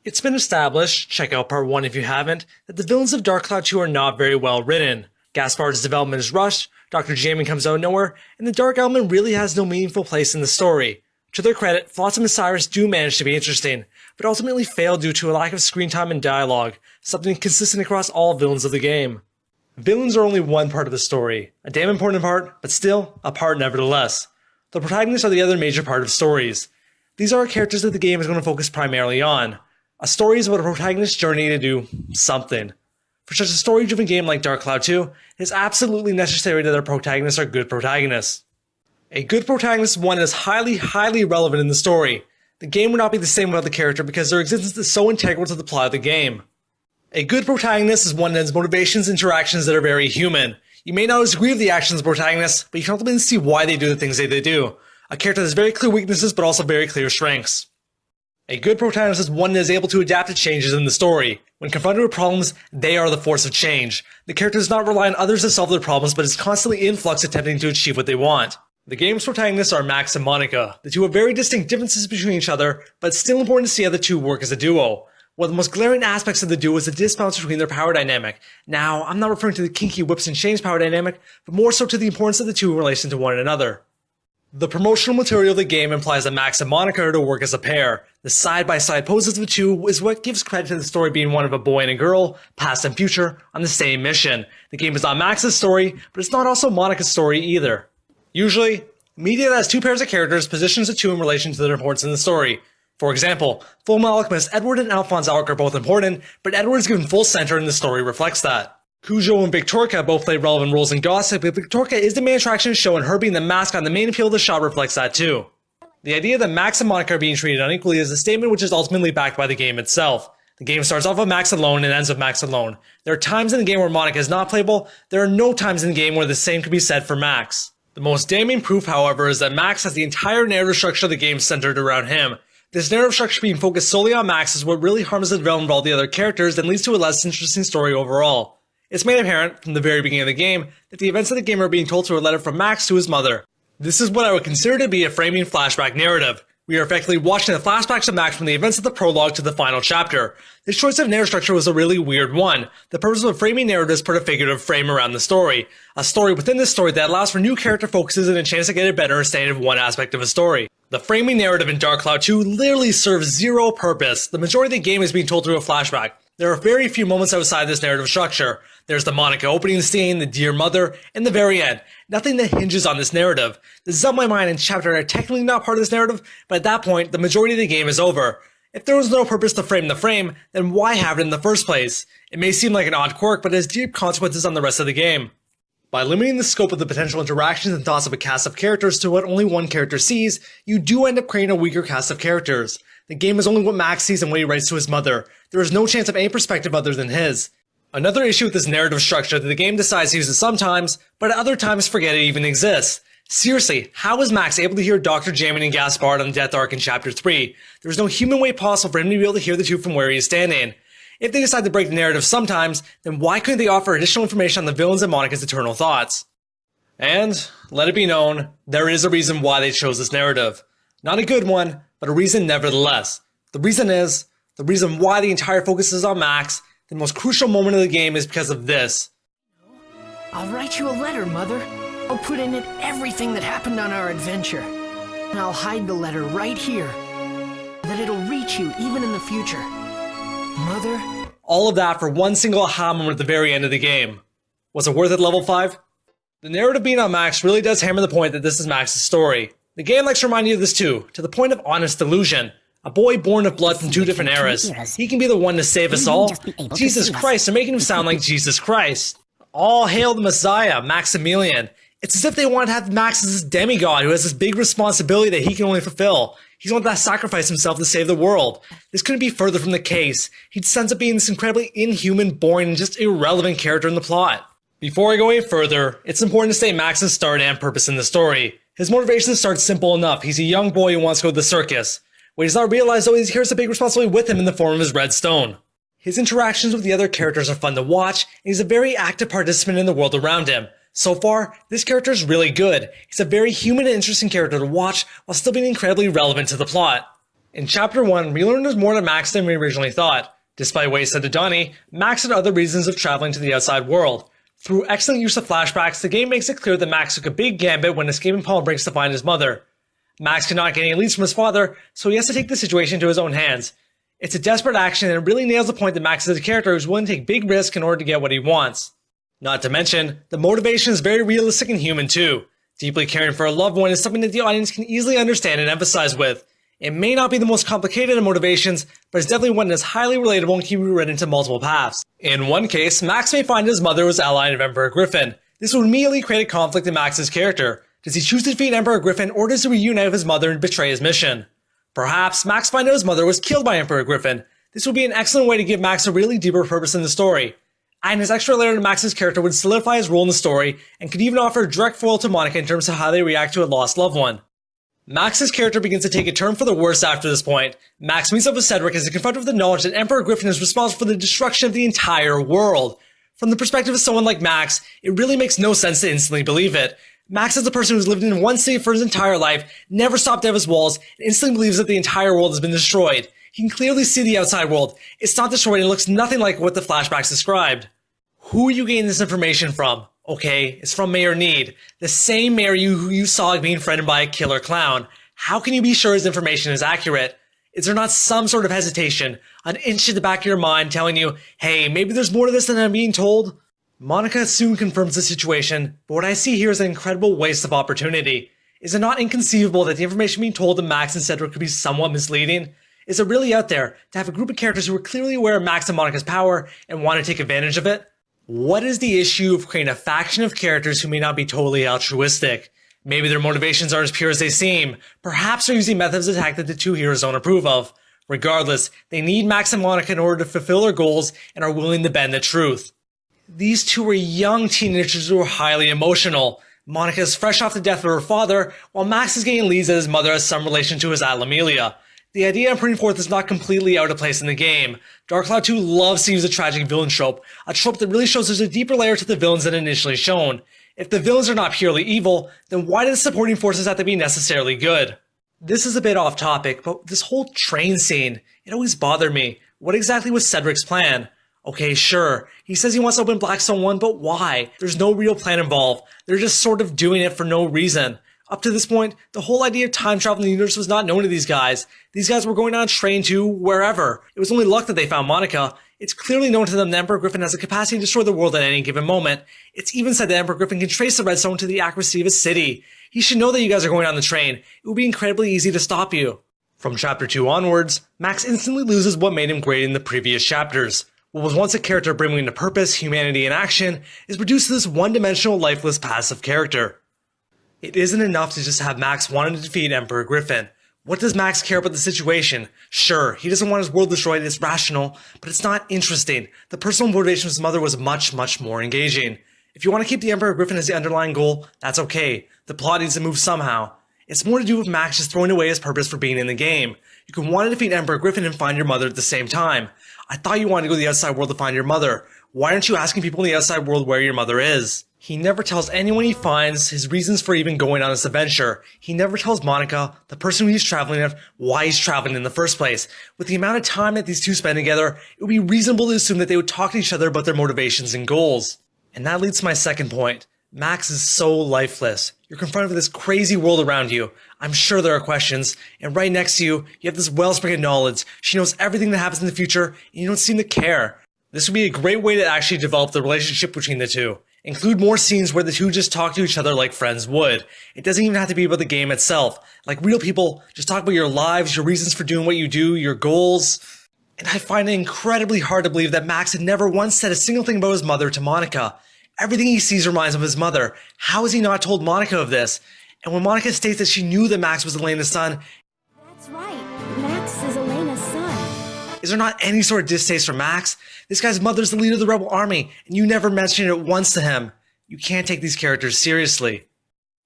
It's been established, check out part 1 if you haven't, that the villains of Dark Cloud 2 are not very well written. Gaspard's development is rushed, Dr. Jamin comes out of nowhere, and the Dark Element really has no meaningful place in the story. To their credit, Flotsam and Cyrus do manage to be interesting, but ultimately fail due to a lack of screen time and dialogue, something consistent across all villains of the game. Villains are only one part of the story, a damn important part, but still, a part nevertheless. The protagonists are the other major part of stories. These are characters that the game is going to focus primarily on. A story is about a protagonist's journey to do something. For such a story-driven game like Dark Cloud 2, it is absolutely necessary that our protagonists are good protagonists. A good protagonist is one that is highly relevant in the story. The game would not be the same without the character because their existence is so integral to the plot of the game. A good protagonist is one that has motivations and interactions that are very human. You may not always agree with the actions of the protagonist, but you can ultimately see why they do the things that they do. A character that has very clear weaknesses but also very clear strengths. A good protagonist is one that is able to adapt to changes in the story. When confronted with problems, they are the force of change. The character does not rely on others to solve their problems, but is constantly in flux attempting to achieve what they want. The game's protagonists are Max and Monica. The two have very distinct differences between each other, but it's still important to see how the two work as a duo. One of the most glaring aspects of the duo is the disbalance between their power dynamic. Now, I'm not referring to the kinky whips and chains power dynamic, but more so to the importance of the two in relation to one another. The promotional material of the game implies that Max and Monica are to work as a pair. The side-by-side poses of the two is what gives credit to the story being one of a boy and a girl, past and future, on the same mission. The game is not Max's story, but it's not also Monica's story either. Usually, media that has two pairs of characters positions the two in relation to their importance in the story. For example, Fullmetal Alchemist Edward and Alphonse Alec are both important, but Edward is given full center and the story reflects that. Cujo and Victorka both play relevant roles in Gossip, but Victorka is the main attraction of the show and her being the mascot and the main appeal of the shop reflects that too. The idea that Max and Monica are being treated unequally is a statement which is ultimately backed by the game itself. The game starts off with Max alone and ends with Max alone. There are times in the game where Monica is not playable, there are no times in the game where the same can be said for Max. The most damning proof, however, is that Max has the entire narrative structure of the game centered around him. This narrative structure being focused solely on Max is what really harms the development of all the other characters and leads to a less interesting story overall. It's made apparent, from the very beginning of the game, that the events of the game are being told through a letter from Max to his mother. This is what I would consider to be a framing flashback narrative. We are effectively watching the flashbacks of Max from the events of the prologue to the final chapter. This choice of narrative structure was a really weird one. The purpose of framing narrative is to put a figurative frame around the story. A story within this story that allows for new character focuses and a chance to get a better understanding of one aspect of a story. The framing narrative in Dark Cloud 2 literally serves zero purpose. The majority of the game is being told through a flashback. There are very few moments outside this narrative structure. There's the Monica opening scene, the Dear Mother, and the very end. Nothing that hinges on this narrative. This is on my mind and chapter are technically not part of this narrative, but at that point, the majority of the game is over. If there was no purpose to frame the frame, then why have it in the first place? It may seem like an odd quirk, but it has deep consequences on the rest of the game. By limiting the scope of the potential interactions and thoughts of a cast of characters to what only one character sees, you do end up creating a weaker cast of characters. The game is only what Max sees and what he writes to his mother. There is no chance of any perspective other than his. Another issue with this narrative structure that the game decides to use it sometimes, but at other times forget it even exists. Seriously, how is Max able to hear Dr. Jamin and Gaspard on the Death Arc in Chapter 3? There is no human way possible for him to be able to hear the two from where he is standing. If they decide to break the narrative sometimes, then why couldn't they offer additional information on the villains and Monica's eternal thoughts? And, let it be known, there is a reason why they chose this narrative. Not a good one, but a reason nevertheless. The reason why the entire focus is on Max, the most crucial moment of the game is because of this. I'll write you a letter, Mother. I'll put in it everything that happened on our adventure. And I'll hide the letter right here, that it'll reach you even in the future. Mother? All of that for one single aha moment at the very end of the game. Was it worth it, level 5? The narrative being on Max really does hammer the point that this is Max's story. The game likes to remind you of this too, to the point of honest delusion. A boy born of blood from two different eras. He can be the one to save us all. Jesus Christ, they're making him sound like Jesus Christ. All hail the Messiah, Maximilian. It's as if they want to have Max as this demigod who has this big responsibility that he can only fulfill. He's going to sacrifice himself to save the world. This couldn't be further from the case. He just ends up being this incredibly inhuman, boring, and just irrelevant character in the plot. Before I go any further, it's important to state Max's start and purpose in the story. His motivation starts simple enough. He's a young boy who wants to go to the circus. What he does not realize though is he carries a big responsibility with him in the form of his red stone. His interactions with the other characters are fun to watch, and he's a very active participant in the world around him. So far, this character is really good. He's a very human and interesting character to watch while still being incredibly relevant to the plot. In Chapter 1, we learned there's more to Max than we originally thought. Despite what he said to Donnie, Max had other reasons of traveling to the outside world. Through excellent use of flashbacks, the game makes it clear that Max took a big gambit when escaping Palm Breaks to find his mother. Max cannot get any leads from his father, so he has to take the situation into his own hands. It's a desperate action, and it really nails the point that Max is a character who's willing to take big risks in order to get what he wants. Not to mention, the motivation is very realistic and human too. Deeply caring for a loved one is something that the audience can easily understand and empathize with. It may not be the most complicated of motivations, but it's definitely one that is highly relatable and can be read into multiple paths. In one case, Max may find his mother was allied of Emperor Griffin. This would immediately create a conflict in Max's character. Does he choose to defeat Emperor Griffin, or does he reunite with his mother and betray his mission? Perhaps Max finds out his mother was killed by Emperor Griffin. This would be an excellent way to give Max a really deeper purpose in the story. And his extra layer to Max's character would solidify his role in the story, and could even offer a direct foil to Monica in terms of how they react to a lost loved one. Max's character begins to take a turn for the worse after this point. Max meets up with Cedric as he confronted with the knowledge that Emperor Griffin is responsible for the destruction of the entire world. From the perspective of someone like Max, it really makes no sense to instantly believe it. Max is the person who's lived in one city for his entire life, never stopped out of his walls, and instantly believes that the entire world has been destroyed. He can clearly see the outside world. It's not destroyed and looks nothing like what the flashbacks described. Who are you getting this information from? Okay, it's from Mayor Need, the same mayor who you saw being threatened by a killer clown. How can you be sure his information is accurate? Is there not some sort of hesitation, an inch at the back of your mind telling you, hey, maybe there's more to this than I'm being told? Monica soon confirms the situation, but what I see here is an incredible waste of opportunity. Is it not inconceivable that the information being told to Max and Cedric could be somewhat misleading? Is it really out there to have a group of characters who are clearly aware of Max and Monica's power and want to take advantage of it? What is the issue of creating a faction of characters who may not be totally altruistic? Maybe their motivations aren't as pure as they seem. Perhaps they're using methods of attack that the two heroes don't approve of. Regardless, they need Max and Monica in order to fulfill their goals and are willing to bend the truth. These two are young teenagers who are highly emotional. Monica is fresh off the death of her father, while Max is getting leads that his mother has some relation to his Aunt Amelia. The idea I'm putting forth is not completely out of place in the game. Dark Cloud 2 loves to use a tragic villain trope, a trope that really shows there's a deeper layer to the villains than initially shown. If the villains are not purely evil, then why do the supporting forces have to be necessarily good? This is a bit off topic, but this whole train scene, it always bothered me. What exactly was Cedric's plan? Okay, sure, he says he wants to open Blackstone 1, but why? There's no real plan involved. They're just sort of doing it for no reason. Up to this point, the whole idea of time travel in the universe was not known to these guys. These guys were going on a train to wherever. It was only luck that they found Monica. It's clearly known to them that Emperor Griffin has the capacity to destroy the world at any given moment. It's even said that Emperor Griffin can trace the redstone to the accuracy of his city. He should know that you guys are going on the train. It would be incredibly easy to stop you. From Chapter 2 onwards, Max instantly loses what made him great in the previous chapters. What was once a character brimming to purpose, humanity, and action is reduced to this one-dimensional, lifeless, passive character. It isn't enough to just have Max wanting to defeat Emperor Griffin. What does Max care about the situation? Sure, he doesn't want his world destroyed, it's rational, but it's not interesting. The personal motivation of his mother was much, much more engaging. If you want to keep the Emperor Griffin as the underlying goal, that's okay. The plot needs to move somehow. It's more to do with Max just throwing away his purpose for being in the game. You can want to defeat Emperor Griffin and find your mother at the same time. I thought you wanted to go to the outside world to find your mother. Why aren't you asking people in the outside world where your mother is? He never tells anyone he finds his reasons for even going on this adventure. He never tells Monica, the person who he's traveling with, why he's traveling in the first place. With the amount of time that these two spend together, it would be reasonable to assume that they would talk to each other about their motivations and goals. And that leads to my second point. Max is so lifeless. You're confronted with this crazy world around you. I'm sure there are questions, and right next to you, you have this wellspring of knowledge. She knows everything that happens in the future, and you don't seem to care. This would be a great way to actually develop the relationship between the two. Include more scenes where the two just talk to each other like friends would. It doesn't even have to be about the game itself. Like real people, just talk about your lives, your reasons for doing what you do, your goals. And I find it incredibly hard to believe that Max had never once said a single thing about his mother to Monica. Everything he sees reminds him of his mother. How has he not told Monica of this? And when Monica states that she knew that Max was Elena's son, That's right. Max is Elena's son. is there not any sort of distaste for Max? This guy's mother's the leader of the rebel army, and you never mentioned it once to him. You can't take these characters seriously.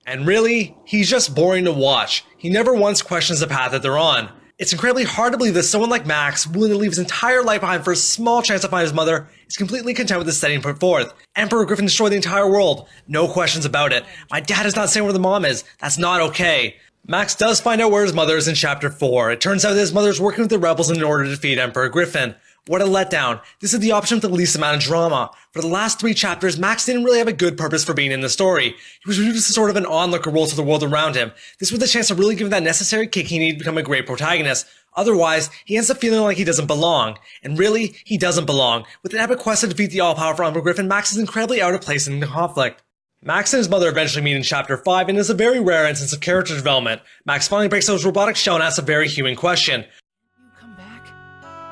And really, he's just boring to watch. He never once questions the path that they're on. It's incredibly hard to believe that someone like Max, willing to leave his entire life behind for a small chance to find his mother, is completely content with the setting put forth. Emperor Griffin destroyed the entire world. No questions about it. My dad is not saying where the mom is. That's not okay. Max does find out where his mother is in Chapter 4. It turns out that his mother is working with the rebels in order to defeat Emperor Griffin. What a letdown. This is the option with the least amount of drama. For the last 3 chapters, Max didn't really have a good purpose for being in the story. He was reduced to sort of an onlooker role to the world around him. This was the chance to really give him that necessary kick he needed to become a great protagonist. Otherwise, he ends up feeling like he doesn't belong. And really, he doesn't belong. With an epic quest to defeat the all-powerful Emperor Griffin, Max is incredibly out of place in the conflict. Max and his mother eventually meet in Chapter 5, and it's a very rare instance of character development. Max finally breaks out his robotic shell and asks a very human question. You come back?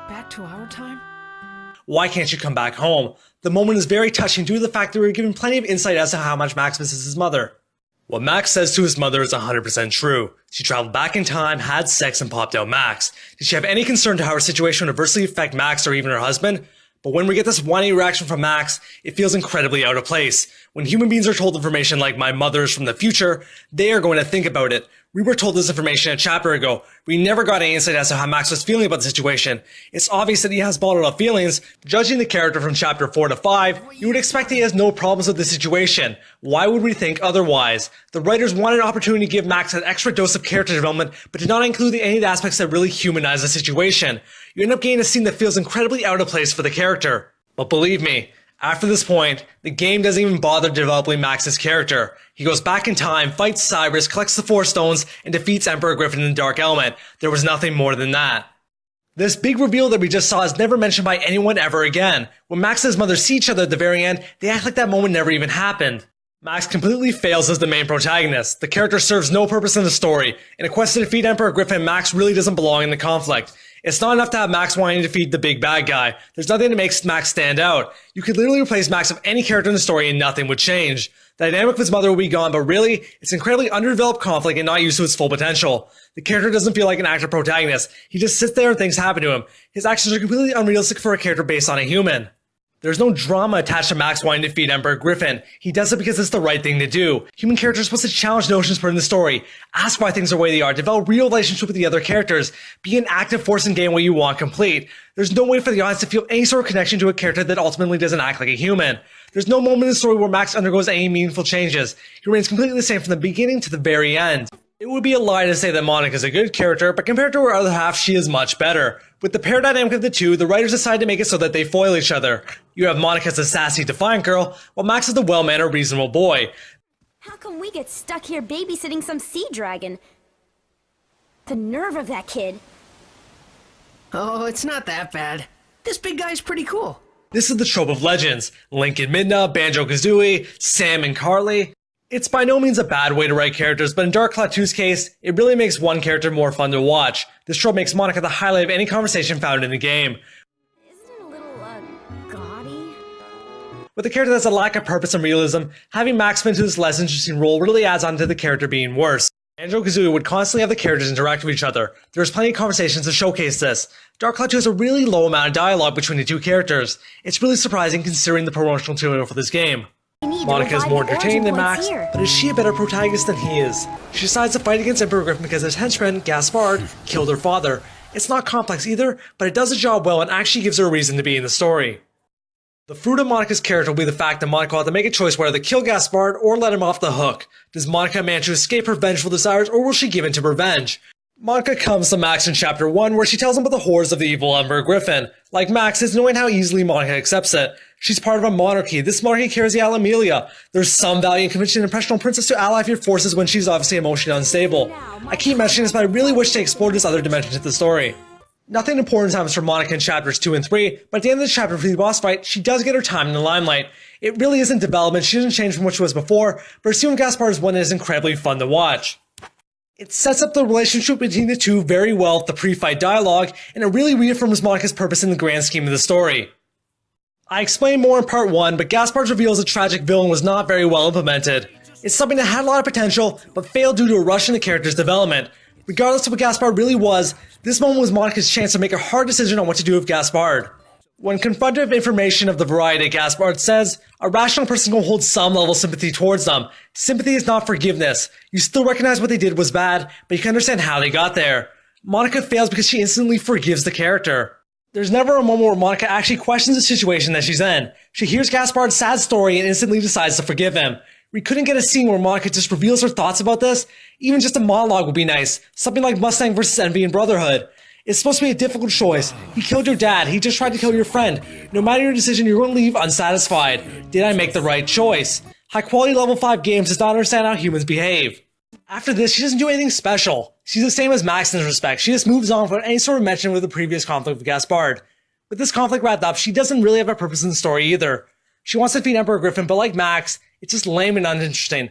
Back to our time? Why can't you come back home? The moment is very touching due to the fact that we were given plenty of insight as to how much Max misses his mother. What Max says to his mother is 100% true. She traveled back in time, had sex, and popped out Max. Did she have any concern to how her situation would adversely affect Max or even her husband? But when we get this whiny reaction from Max, it feels incredibly out of place. When human beings are told information like my mother is from the future, they are going to think about it. We were told this information a chapter ago. We never got any insight as to how Max was feeling about the situation. It's obvious that he has bottled up feelings. Judging the character from Chapter 4 to 5, you would expect he has no problems with the situation. Why would we think otherwise? The writers wanted an opportunity to give Max an extra dose of character development, but did not include any of the aspects that really humanize the situation. You end up getting a scene that feels incredibly out of place for the character. But believe me, after this point, the game doesn't even bother developing Max's character. He goes back in time, fights Cyrus, collects the 4 stones, and defeats Emperor Griffin in the Dark Element. There was nothing more than that. This big reveal that we just saw is never mentioned by anyone ever again. When Max and his mother see each other at the very end, they act like that moment never even happened. Max completely fails as the main protagonist. The character serves no purpose in the story. In a quest to defeat Emperor Griffin, Max really doesn't belong in the conflict. It's not enough to have Max wanting to defeat the big bad guy. There's nothing that makes Max stand out. You could literally replace Max with any character in the story and nothing would change. The dynamic with his mother would be gone, but really, it's incredibly underdeveloped conflict and not used to its full potential. The character doesn't feel like an active protagonist. He just sits there and things happen to him. His actions are completely unrealistic for a character based on a human. There's no drama attached to Max wanting to defeat Emperor Griffin. He does it because it's the right thing to do. Human characters are supposed to challenge notions put in the story, ask why things are the way they are, develop real relationship with the other characters, be an active force in game what you want complete. There's no way for the audience to feel any sort of connection to a character that ultimately doesn't act like a human. There's no moment in the story where Max undergoes any meaningful changes. He remains completely the same from the beginning to the very end. It would be a lie to say that Monica is a good character, but compared to her other half, she is much better. With the pair dynamic of the two, the writers decided to make it so that they foil each other. You have Monica as a sassy, defiant girl, while Max is the well-mannered, reasonable boy. How come we get stuck here babysitting some sea dragon? The nerve of that kid. Oh, it's not that bad. This big guy's pretty cool. This is the trope of legends. Link and Midna, Banjo-Kazooie, Sam and Carly. It's by no means a bad way to write characters, but in Dark Cloud 2's case, it really makes one character more fun to watch. This trope makes Monica the highlight of any conversation found in the game. Isn't it a little, gaudy? With a character that's a lack of purpose and realism, having Max fit into this less interesting role really adds on to the character being worse. Banjo-Kazooie would constantly have the characters interact with each other. There's plenty of conversations to showcase this. Dark Cloud 2 has a really low amount of dialogue between the two characters. It's really surprising considering the promotional material for this game. Monica is more entertaining than Max, but is she a better protagonist than he is? She decides to fight against Emperor Griffin because his henchman, Gaspard, killed her father. It's not complex either, but it does the job well and actually gives her a reason to be in the story. The fruit of Monica's character will be the fact that Monica will have to make a choice whether to kill Gaspard or let him off the hook. Does Monica manage to escape her vengeful desires, or will she give in to revenge? Monica comes to Max in Chapter 1 where she tells him about the horrors of the evil Emperor Griffin. Like Max, it's annoying how easily Monica accepts it. She's part of a monarchy. This monarchy carries the Alamelia. There's some value in convincing an impressionable princess to ally with your forces when she's obviously emotionally unstable. I keep mentioning this, but I really wish they explored this other dimension to the story. Nothing important happens for Monica in Chapters 2 and 3, but at the end of the chapter for the boss fight, she does get her time in the limelight. It really isn't development, she doesn't change from what she was before, but her scene with Gaspard is one that is incredibly fun to watch. It sets up the relationship between the two very well with the pre-fight dialogue, and it really reaffirms Monica's purpose in the grand scheme of the story. I explained more in part 1, but Gaspard's reveal as a tragic villain was not very well implemented. It's something that had a lot of potential, but failed due to a rush in the character's development. Regardless of what Gaspard really was, this moment was Monica's chance to make a hard decision on what to do with Gaspard. When confronted with information of the variety Gaspard says, a rational person will hold some level of sympathy towards them. Sympathy is not forgiveness. You still recognize what they did was bad, but you can understand how they got there. Monica fails because she instantly forgives the character. There's never a moment where Monica actually questions the situation that she's in. She hears Gaspard's sad story and instantly decides to forgive him. We couldn't get a scene where Monica just reveals her thoughts about this. Even just a monologue would be nice. Something like Mustang versus Envy in Brotherhood. It's supposed to be a difficult choice. He killed your dad. He just tried to kill your friend. No matter your decision, you're going to leave unsatisfied. Did I make the right choice? High quality level 5 games does not understand how humans behave. After this, she doesn't do anything special. She's the same as Max in this respect. She just moves on without any sort of mention with the previous conflict with Gaspard. With this conflict wrapped up, she doesn't really have a purpose in the story either. She wants to defeat Emperor Griffin, but like Max, it's just lame and uninteresting.